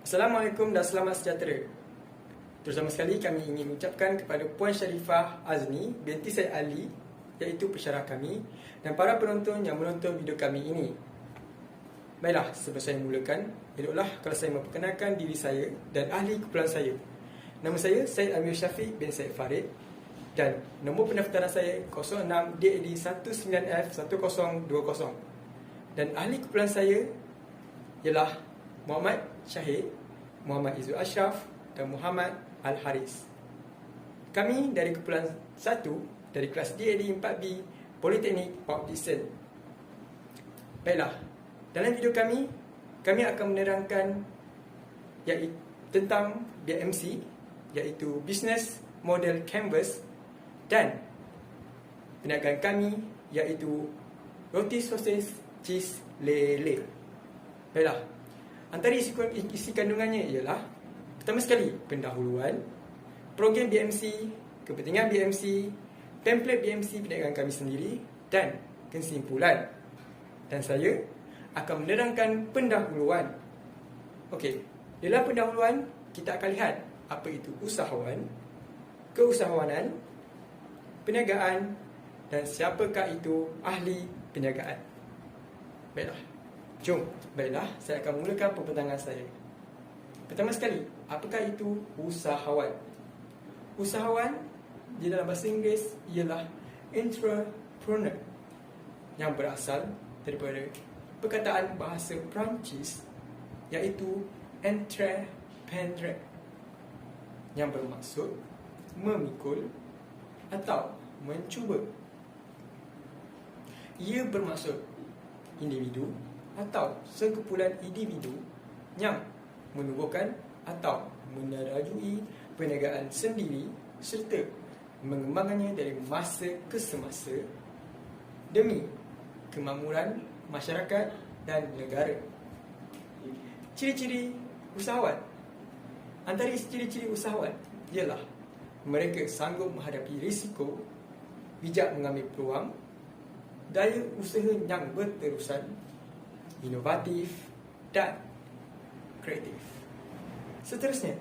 Assalamualaikum dan selamat sejahtera. Terutama sekali kami ingin mengucapkan kepada Puan Sharifah Azni binti Said Ali, iaitu pensyarah kami, dan para penonton yang menonton video kami ini. Baiklah, sebelum saya mulakan, eloklah kalau saya memperkenalkan diri saya dan ahli kumpulan saya. Nama saya Syed Amir Syafiq bin Syed Farid dan nombor pendaftaran saya 06DAD19F1020. Dan ahli kumpulan saya ialah Muhammad Syahid, Muhammad Izzul Ashraf dan Muhammad Al-Haris. Kami dari kumpulan 1 dari kelas DAD 4B Politeknik Port Dickson. Baiklah, dalam video kami akan menerangkan tentang BMC, iaitu Business Model Canvas, dan perniagaan kami iaitu roti sosis cheese lele. Baiklah, antara isi kandungannya ialah pertama sekali pendahuluan, program BMC, kepentingan BMC, template BMC perniagaan kami sendiri dan kesimpulan. Dan saya akan menerangkan pendahuluan. Okey, dalam pendahuluan kita akan lihat apa itu usahawan, keusahawanan, perniagaan dan siapakah itu ahli perniagaan. Baiklah. Jom, baiklah, saya akan mulakan pembentangan saya. Pertama sekali, apakah itu usahawan? Usahawan di dalam bahasa Inggeris ialah entrepreneur, yang berasal daripada perkataan bahasa Perancis iaitu entreprendre, yang bermaksud memikul atau mencuba. Ia bermaksud individu atau sekumpulan individu yang menubuhkan atau menerajui perniagaan sendiri serta mengembangkannya dari masa ke semasa demi kemakmuran masyarakat dan negara. Ciri-ciri usahawan. Antara ciri-ciri usahawan ialah mereka sanggup menghadapi risiko, bijak mengambil peluang, daya usaha yang berterusan, inovatif dan kreatif. Seterusnya,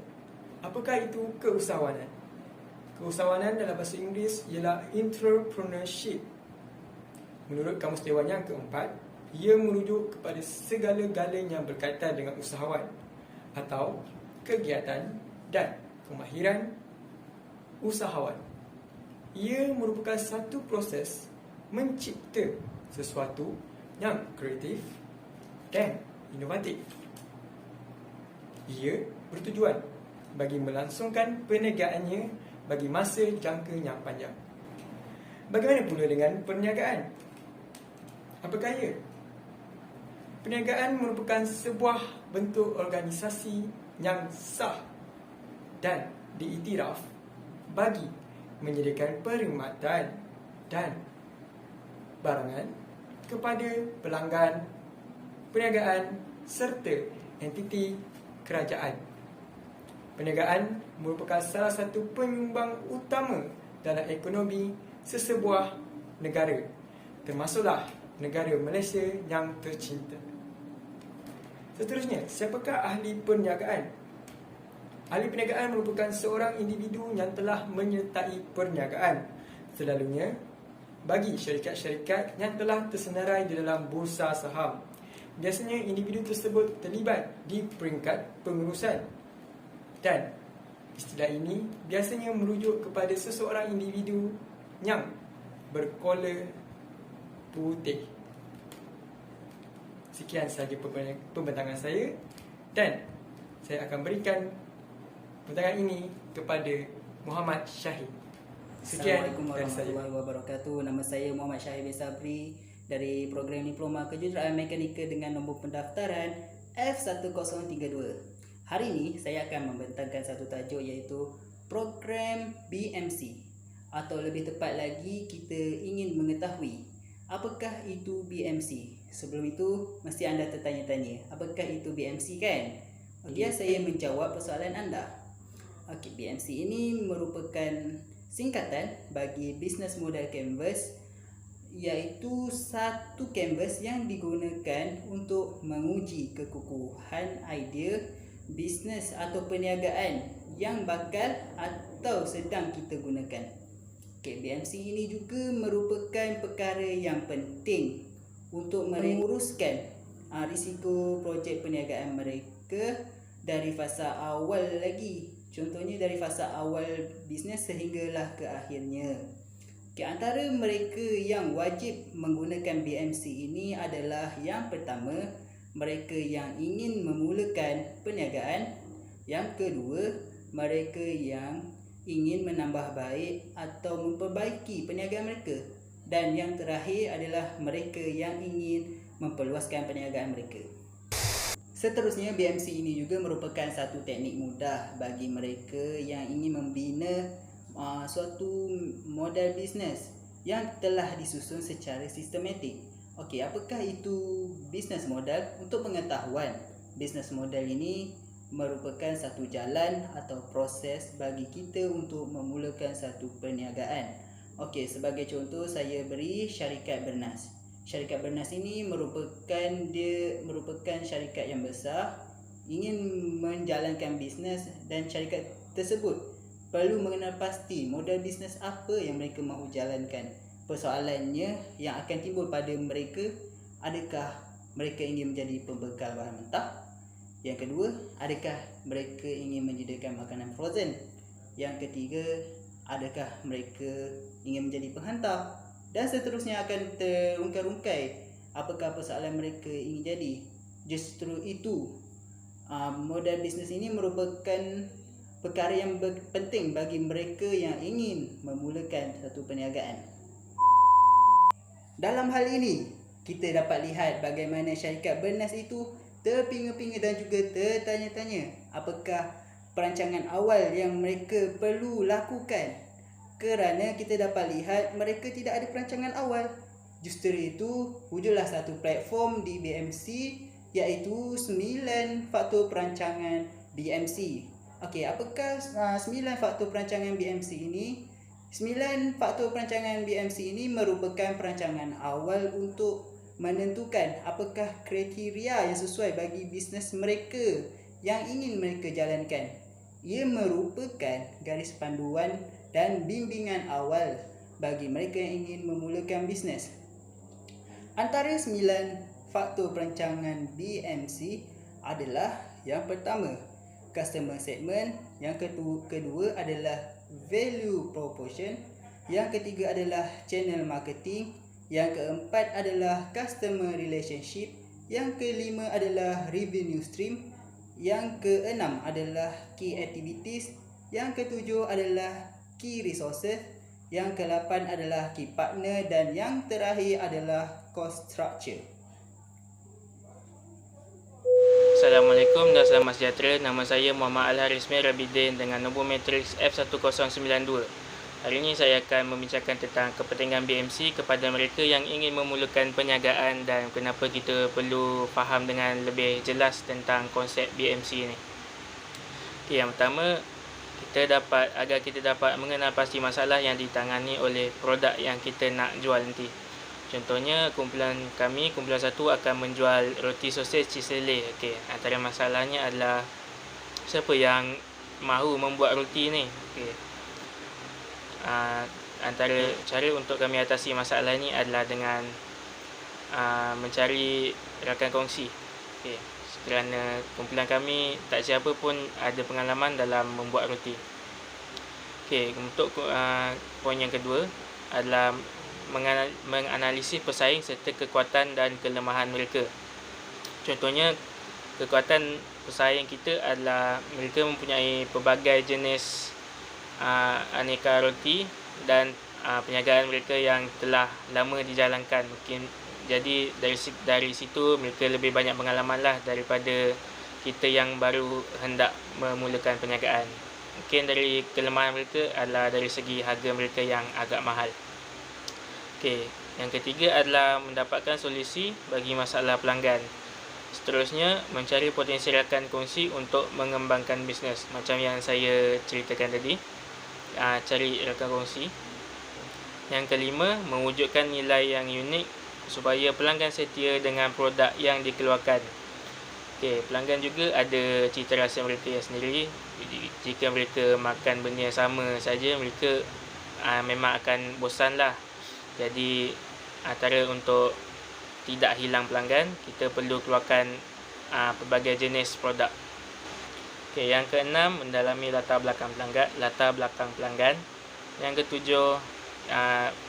apakah itu keusahawanan? Keusahawanan dalam bahasa Inggeris ialah entrepreneurship. Menurut Kamus Dewan yang keempat, ia merujuk kepada segala-galanya yang berkaitan dengan usahawan atau kegiatan dan kemahiran usahawan. Ia merupakan satu proses mencipta sesuatu yang kreatif dan inovatif. Ia bertujuan bagi melangsungkan perniagaannya bagi masa jangka yang panjang. Bagaimana pula dengan perniagaan? Apakah ia? Perniagaan merupakan sebuah bentuk organisasi yang sah dan diiktiraf bagi menyediakan perkhidmatan dan barangan kepada pelanggan perniagaan serta entiti kerajaan. Perniagaan merupakan salah satu penyumbang utama dalam ekonomi sesebuah negara, termasuklah negara Malaysia yang tercinta. Seterusnya, siapakah ahli perniagaan? Ahli perniagaan merupakan seorang individu yang telah menyertai perniagaan, selalunya bagi syarikat-syarikat yang telah tersenarai di dalam bursa saham. Biasanya individu tersebut terlibat di peringkat pengurusan, dan istilah ini biasanya merujuk kepada seseorang individu yang berkola putih. Sekian sahaja pembentangan saya, dan saya akan berikan pembentangan ini kepada Muhammad Syahid. Assalamualaikum warahmatullahi wabarakatuh. Nama saya Muhammad Syahid bin Sabri dari program Diploma Kejuruteraan Mekanikal dengan nombor pendaftaran F1032. Hari ini saya akan membentangkan satu tajuk iaitu program BMC, atau lebih tepat lagi kita ingin mengetahui apakah itu BMC. Sebelum itu mesti anda tertanya-tanya, apakah itu BMC kan? Biar saya menjawab persoalan anda. Okey, BMC ini merupakan singkatan bagi Business Model Canvas, iaitu satu kanvas yang digunakan untuk menguji kekukuhan idea bisnes atau perniagaan yang bakal atau sedang kita gunakan. BMC ini juga merupakan perkara yang penting untuk menguruskan risiko projek perniagaan mereka dari fasa awal lagi. Contohnya dari fasa awal bisnes sehinggalah ke akhirnya. Antara mereka yang wajib menggunakan BMC ini adalah yang pertama, mereka yang ingin memulakan perniagaan. Yang kedua, mereka yang ingin menambah baik atau memperbaiki perniagaan mereka. Dan yang terakhir adalah mereka yang ingin memperluaskan perniagaan mereka. Seterusnya, BMC ini juga merupakan satu teknik mudah bagi mereka yang ingin membina suatu model bisnes yang telah disusun secara sistematik. Apakah itu bisnes model? Untuk pengetahuan, bisnes model ini merupakan satu jalan atau proses bagi kita untuk memulakan satu perniagaan. Sebagai contoh, saya beri syarikat Bernas. Syarikat Bernas ini merupakan syarikat yang besar, ingin menjalankan bisnes, dan syarikat tersebut perlu mengenal pasti model bisnes apa yang mereka mahu jalankan. Persoalannya yang akan timbul pada mereka, adakah mereka ingin menjadi pembekal bahan mentah? Yang kedua, adakah mereka ingin menyediakan makanan frozen? Yang ketiga, adakah mereka ingin menjadi penghantar? Dan seterusnya akan terungkai-rungkai apakah persoalan mereka ingin jadi. Justru itu, modal bisnes ini merupakan perkara yang penting bagi mereka yang ingin memulakan satu perniagaan. Dalam hal ini, kita dapat lihat bagaimana syarikat Bernas itu terpinga-pinga dan juga tertanya-tanya apakah perancangan awal yang mereka perlu lakukan. Kerana kita dapat lihat mereka tidak ada perancangan awal. Justru itu, wujudlah satu platform di BMC, iaitu 9 faktor perancangan BMC. Apakah 9 faktor perancangan BMC ini? 9 faktor perancangan BMC ini merupakan perancangan awal untuk menentukan apakah kriteria yang sesuai bagi bisnes mereka yang ingin mereka jalankan. Ia merupakan garis panduan dan bimbingan awal bagi mereka yang ingin memulakan bisnes. Antara 9 faktor perancangan BMC adalah yang pertama, customer segment. Yang kedua adalah value proposition. Yang ketiga adalah channel marketing. Yang keempat adalah customer relationship. Yang kelima adalah revenue stream. Yang keenam adalah key activities. Yang ketujuh adalah key resources. Yang ke-8 adalah key partner. Dan yang terakhir adalah cost structure. Assalamualaikum dan selamat sejahtera. Nama saya Muhammad Al-Harismi Rabidin dengan nombor matriks F1092. Hari ini saya akan membincangkan tentang kepentingan BMC kepada mereka yang ingin memulakan perniagaan dan kenapa kita perlu faham dengan lebih jelas tentang konsep BMC ini. Yang pertama, agar kita dapat mengenal pasti masalah yang ditangani oleh produk yang kita nak jual nanti. Contohnya, kumpulan 1 akan menjual roti sosis cheese lele. Antara masalahnya adalah siapa yang mahu membuat roti ni. Antara cara untuk kami atasi masalah ni adalah dengan mencari rakan kongsi. Kerana kumpulan kami tak siapa pun ada pengalaman dalam membuat roti. Untuk poin yang kedua adalah menganalisis pesaing serta kekuatan dan kelemahan mereka. Contohnya, kekuatan pesaing kita adalah mereka mempunyai pelbagai jenis aneka roti dan perniagaan mereka yang telah lama dijalankan. Jadi dari situ mereka lebih banyak pengalaman lah daripada kita yang baru hendak memulakan perniagaan. Mungkin dari kelemahan mereka adalah dari segi harga mereka yang agak mahal. Yang ketiga adalah mendapatkan solusi bagi masalah pelanggan. Seterusnya, mencari potensi rakan kongsi untuk mengembangkan bisnes. Macam yang saya ceritakan tadi, cari rakan kongsi. Yang kelima, mewujudkan nilai yang unik supaya pelanggan setia dengan produk yang dikeluarkan. Okey, pelanggan juga ada cita rasa mereka yang sendiri. Jika mereka makan benda yang sama saja, mereka memang akan bosan lah. Jadi antara untuk tidak hilang pelanggan, kita perlu keluarkan pelbagai jenis produk. Okey, yang keenam, mendalami latar belakang pelanggan. Yang ketujuh,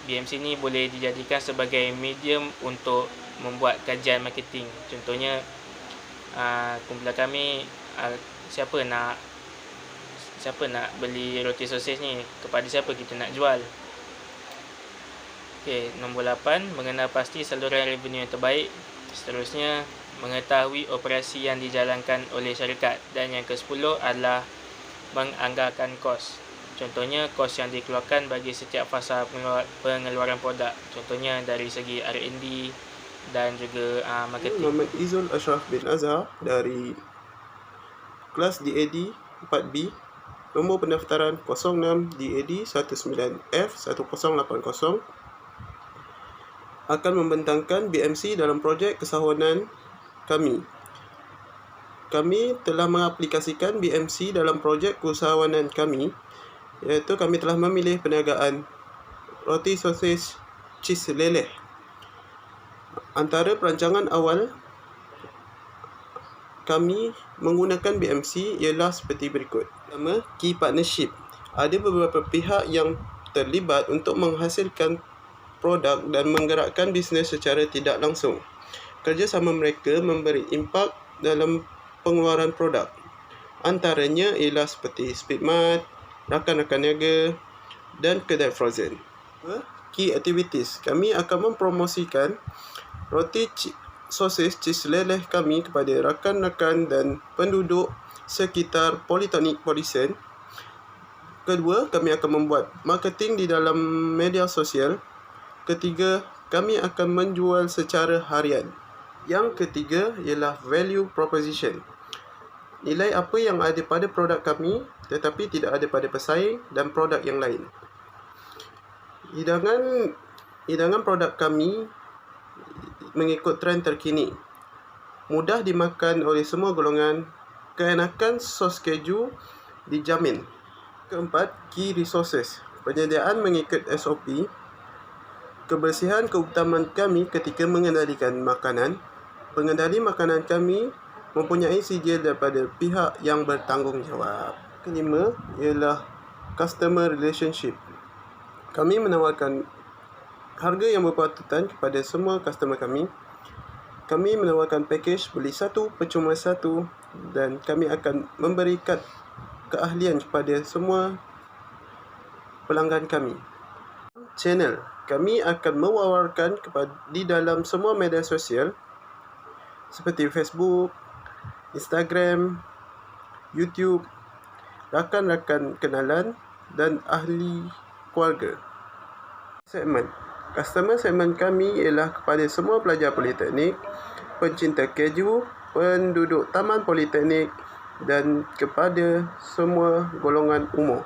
BMC ni boleh dijadikan sebagai medium untuk membuat kajian marketing. Contohnya, kumpulan kami, siapa nak beli roti sosis ni, kepada siapa kita nak jual. Okey, nombor 8, mengenal pasti saluran revenue yang terbaik. Seterusnya, mengetahui operasi yang dijalankan oleh syarikat. Dan yang ke-10 adalah menganggarkan kos. Contohnya, kos yang dikeluarkan bagi setiap fasa pengeluaran produk. Contohnya dari segi R&D dan juga marketing. Muhammad Izul Ashraf bin Azhar dari kelas DAD 4B. Nombor pendaftaran 06 DAD 19F 1080 akan membentangkan BMC dalam projek kesahuanan kami. Kami telah mengaplikasikan BMC dalam projek keusahawanan kami, iaitu kami telah memilih perniagaan roti sosis cheese leleh. Antara perancangan awal kami menggunakan BMC ialah seperti berikut. Pertama, key partnership. Ada beberapa pihak yang terlibat untuk menghasilkan produk dan menggerakkan bisnes secara tidak langsung. Kerjasama mereka memberi impak dalam pengeluaran produk. Antaranya ialah seperti Speedmart, rakan-rakan niaga dan kedai frozen. Key activities. Kami akan mempromosikan roti sosis cheese leleh kami kepada rakan-rakan dan penduduk sekitar Politeknik Polisen. Kedua, kami akan membuat marketing di dalam media sosial. Ketiga, kami akan menjual secara harian. Yang ketiga ialah value proposition. Nilai apa yang ada pada produk kami tetapi tidak ada pada pesaing dan produk yang lain. Hidangan produk kami mengikut trend terkini. Mudah dimakan oleh semua golongan. Keenakan sos keju dijamin. Keempat, key resources. Penyediaan mengikut SOP. Kebersihan keutamaan kami ketika mengendalikan makanan. Pengendali makanan kami mempunyai sijil daripada pihak yang bertanggungjawab. Kelima ialah customer relationship. Kami menawarkan harga yang berpatutan kepada semua customer kami. Kami menawarkan pakej beli satu percuma satu dan kami akan memberikan keahlian kepada semua pelanggan kami. Channel. Kami akan mewawarkan di dalam semua media sosial seperti Facebook, Instagram, YouTube, rakan-rakan kenalan dan ahli keluarga. Segmen. Customer segmen kami ialah kepada semua pelajar politeknik, pencinta keju, penduduk taman politeknik dan kepada semua golongan umur.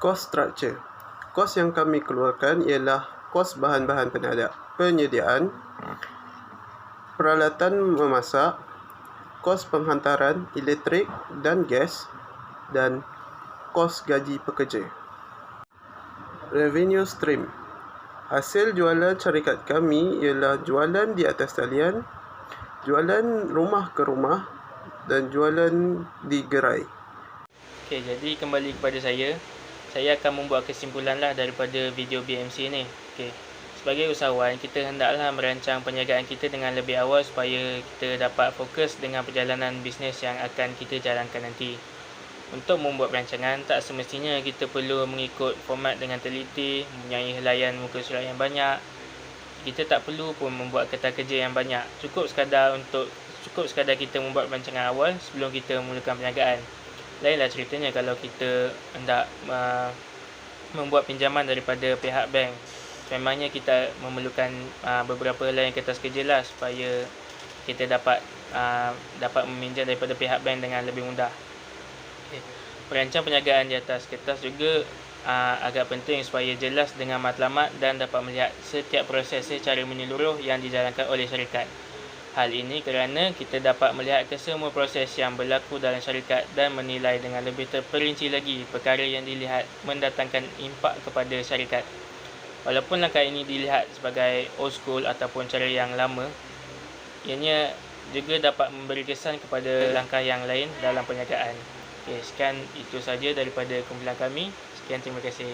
Cost structure. Kos yang kami keluarkan ialah kos bahan-bahan penyediaan, peralatan memasak, kos penghantaran elektrik dan gas dan kos gaji pekerja. Revenue stream. Hasil jualan syarikat kami ialah jualan di atas talian, jualan rumah ke rumah dan jualan di gerai. Okey, jadi kembali kepada saya akan membuat kesimpulan lah daripada video BMC ni. Okey, sebagai usahawan, kita hendaklah merancang perniagaan kita dengan lebih awal supaya kita dapat fokus dengan perjalanan bisnes yang akan kita jalankan nanti. Untuk membuat perancangan, tak semestinya kita perlu mengikut format dengan teliti, mempunyai helaian muka surat yang banyak. Kita tak perlu pun membuat kertas kerja yang banyak. Cukup sekadar kita membuat perancangan awal sebelum kita memulakan perniagaan. Lainlah ceritanya kalau kita hendak membuat pinjaman daripada pihak bank. Memangnya kita memerlukan beberapa helaian kertas kerja lah supaya kita dapat meminjam daripada pihak bank dengan lebih mudah. Perancang perniagaan di atas kertas juga agak penting supaya jelas dengan matlamat dan dapat melihat setiap proses secara menyeluruh yang dijalankan oleh syarikat. Hal ini kerana kita dapat melihat kesemua proses yang berlaku dalam syarikat dan menilai dengan lebih terperinci lagi perkara yang dilihat mendatangkan impak kepada syarikat. Walaupun langkah ini dilihat sebagai old school ataupun cara yang lama, ianya juga dapat memberi kesan kepada langkah yang lain dalam perniagaan. Sekian itu saja daripada kumpulan kami. Sekian, terima kasih.